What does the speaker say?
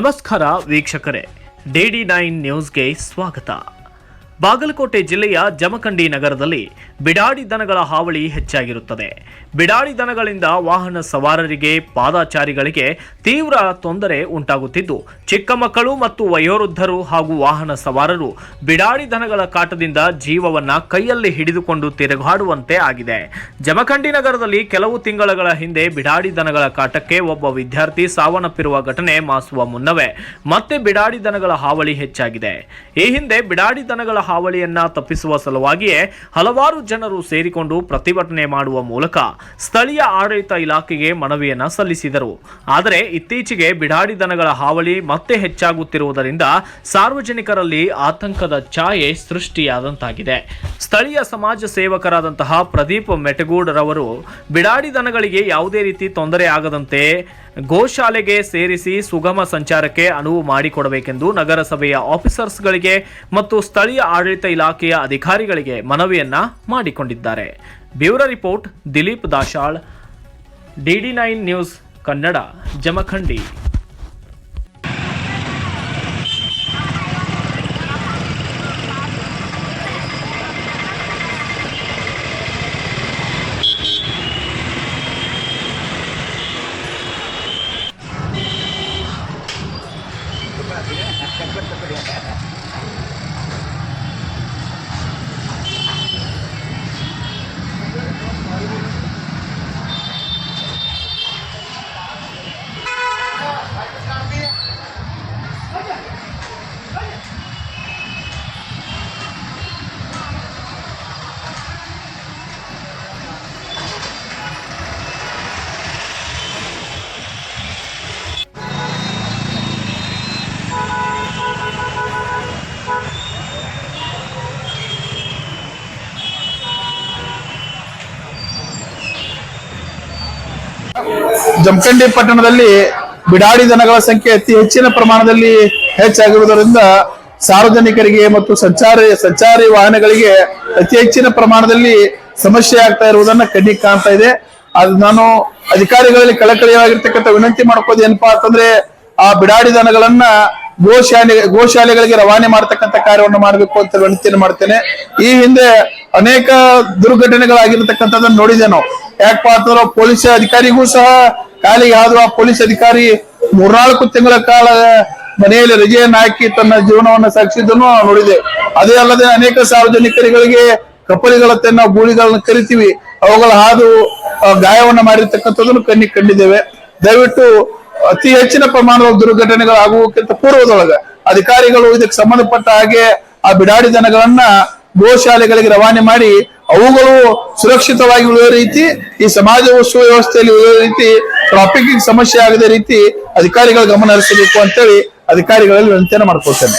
ನಮಸ್ಕಾರ ವೀಕ್ಷಕರೇ, DD9 ನ್ಯೂಸ್ಗೆ ಸ್ವಾಗತ. ಬಾಗಲಕೋಟೆ ಜಿಲ್ಲೆಯ ಜಮಖಂಡಿ ನಗರದಲ್ಲಿ ಬಿಡಾಡಿ ದನಗಳ ಹಾವಳಿ ಹೆಚ್ಚಾಗಿರುತ್ತದೆ. ಬಿಡಾಡಿ ದನಗಳಿಂದ ವಾಹನ ಸವಾರರಿಗೆ, ಪಾದಚಾರಿಗಳಿಗೆ ತೀವ್ರ ತೊಂದರೆ ಉಂಟಾಗುತ್ತಿದ್ದು, ಚಿಕ್ಕ ಮಕ್ಕಳು ಮತ್ತು ವಯೋವೃದ್ಧರು ಹಾಗೂ ವಾಹನ ಸವಾರರು ಬಿಡಾಡಿ ದನಗಳ ಕಾಟದಿಂದ ಜೀವವನ್ನ ಕೈಯಲ್ಲಿ ಹಿಡಿದುಕೊಂಡು ತಿರುಗಾಡುವಂತೆ ಆಗಿದೆ. ಜಮಖಂಡಿ ನಗರದಲ್ಲಿ ಕೆಲವು ತಿಂಗಳ ಹಿಂದೆ ಬಿಡಾಡಿ ದನಗಳ ಕಾಟಕ್ಕೆ ಒಬ್ಬ ವಿದ್ಯಾರ್ಥಿ ಸಾವನ್ನಪ್ಪಿರುವ ಘಟನೆ ಮಾಸುವ ಮುನ್ನವೇ ಮತ್ತೆ ಬಿಡಾಡಿ ದನಗಳ ಹಾವಳಿ ಹೆಚ್ಚಾಗಿದೆ. ಈ ಹಿಂದೆ ಬಿಡಾಡಿ ದನಗಳ ಹಾವಳಿಯನ್ನ ತಪ್ಪಿಸುವ ಸಲುವಾಗಿಯೇ ಹಲವಾರು ಜನರು ಸೇರಿಕೊಂಡು ಪ್ರತಿಭಟನೆ ಮಾಡುವ ಮೂಲಕ ಸ್ಥಳೀಯ ಆಡಳಿತ ಇಲಾಖೆಗೆ ಮನವಿಯನ್ನ ಸಲ್ಲಿಸಿದರು. ಆದರೆ ಇತ್ತೀಚೆಗೆ ಬಿಡಾಡಿ ದನಗಳ ಹಾವಳಿ ಮತ್ತೆ ಹೆಚ್ಚಾಗುತ್ತಿರುವುದರಿಂದ ಸಾರ್ವಜನಿಕರಲ್ಲಿ ಆತಂಕದ ಛಾಯೆ ಸೃಷ್ಟಿಯಾದಂತಾಗಿದೆ. ಸ್ಥಳೀಯ ಸಮಾಜ ಸೇವಕರಾದಂತಹ ಪ್ರದೀಪ್ ಮೆಟಗೂಡ್ ರವರು ಬಿಡಾಡಿ ದನಗಳಿಗೆ ಯಾವುದೇ ರೀತಿ ತೊಂದರೆ ಆಗದಂತೆ ಗೋಶಾಲೆಗೆ ಸೇರಿಸಿ ಸುಗಮ ಸಂಚಾರಕ್ಕೆ ಅನುವು ಮಾಡಿಕೊಡಬೇಕೆಂದು ನಗರಸಭೆಯ ಆಫೀಸರ್ಸ್ಗಳಿಗೆ ಮತ್ತು ಸ್ಥಳೀಯ ಆಡಳಿತ ಇಲಾಖೆಯ ಅಧಿಕಾರಿಗಳಿಗೆ ಮನವಿಯನ್ನ ಮಾಡಿಕೊಂಡಿದ್ದಾರೆ. Bureau report Dilip Dashal, DD9 news Kannada, Jamkhandi. Jamkhandi ಪಟ್ಟಣದಲ್ಲಿ ಬಿಡಾಡಿ ದನಗಳ ಸಂಖ್ಯೆ ಅತಿ ಹೆಚ್ಚಿನ ಪ್ರಮಾಣದಲ್ಲಿ ಹೆಚ್ಚಾಗಿರುವುದರಿಂದ ಸಾರ್ವಜನಿಕರಿಗೆ ಮತ್ತು ಸಂಚಾರಿ ವಾಹನಗಳಿಗೆ ಅತಿ ಹೆಚ್ಚಿನ ಪ್ರಮಾಣದಲ್ಲಿ ಸಮಸ್ಯೆ ಆಗ್ತಾ ಇರುವುದನ್ನ ಕಣ್ಣಿಗೆ ಕಾಣ್ತಾ ಇದೆ. ಅದು ನಾನು ಅಧಿಕಾರಿಗಳಲ್ಲಿ ಕಳಕಳಿಯಾಗಿರ್ತಕ್ಕಂಥ ವಿನಂತಿ ಮಾಡ್ಕೋದು ಏನಪ್ಪಾ ಅಂತಂದ್ರೆ, ಆ ಬಿಡಾಡಿ ದನಗಳನ್ನ ಗೋಶಾಲೆಗಳಿಗೆ ರವಾನೆ ಮಾಡತಕ್ಕಂಥ ಕಾರ್ಯವನ್ನು ಮಾಡಬೇಕು ಅಂತ ವಿನಂತಿಯನ್ನು ಮಾಡ್ತೇನೆ. ಈ ಹಿಂದೆ ಅನೇಕ ದುರ್ಘಟನೆಗಳಾಗಿರ್ತಕ್ಕಂಥದ್ದನ್ನು ನೋಡಿದೆ ನಾವು. ಯಾಕಪ್ಪ ಅಂತಂದ್ರೆ ಪೊಲೀಸ್ ಅಧಿಕಾರಿಗೂ ಸಹ ಕಾಲಿಗೆ ಆದ್ರೂ ಆ ಪೊಲೀಸ್ ಅಧಿಕಾರಿ 3-4 ತಿಂಗಳ ಕಾಲ ಮನೆಯಲ್ಲಿ ರಜೆಯನ್ನು ಹಾಕಿ ತನ್ನ ಜೀವನವನ್ನು ಸಾಗಿಸಿದ್ದನ್ನು ನೋಡಿದೆ. ಅದೇ ಅಲ್ಲದೆ ಅನೇಕ ಸಾರ್ವಜನಿಕರಿಗೆ ಕಪಲಿಗಳತ್ತೆ ನಾವು ಗೂಳಿಗಳನ್ನ ಕರಿತೀವಿ, ಅವುಗಳ ಹಾದು ಗಾಯವನ್ನ ಮಾಡಿರ್ತಕ್ಕಂಥದ್ದನ್ನು ಕಣ್ಣಿಗೆ ಕಂಡಿದ್ದೇವೆ. ದಯವಿಟ್ಟು ಅತಿ ಹೆಚ್ಚಿನ ಪ್ರಮಾಣದ ದುರ್ಘಟನೆಗಳಾಗುವುದಕ್ಕಿಂತ ಪೂರ್ವದೊಳಗ ಅಧಿಕಾರಿಗಳು ಇದಕ್ಕೆ ಸಂಬಂಧಪಟ್ಟ ಹಾಗೆ ಆ ಬಿಡಾಡಿ ದನಗಳನ್ನ ಗೋಶಾಲೆಗಳಿಗೆ ರವಾನೆ ಮಾಡಿ ಅವುಗಳು ಸುರಕ್ಷಿತವಾಗಿ ಉಳಿಯುವ ರೀತಿ, ಈ ಸಮಾಜ ಸುವ್ಯವಸ್ಥೆಯಲ್ಲಿ ಉಳಿಯುವ ರೀತಿ, ಟ್ರಾಫಿಕ್ ಸಮಸ್ಯೆ ಆಗದ ರೀತಿ ಅಧಿಕಾರಿಗಳು ಗಮನ ಹರಿಸಬೇಕು ಅಂತೇಳಿ ಅಧಿಕಾರಿಗಳಲ್ಲಿ ವಿನಂತಿಯನ್ನು ಮಾಡ್ಕೊಳ್ತೇನೆ.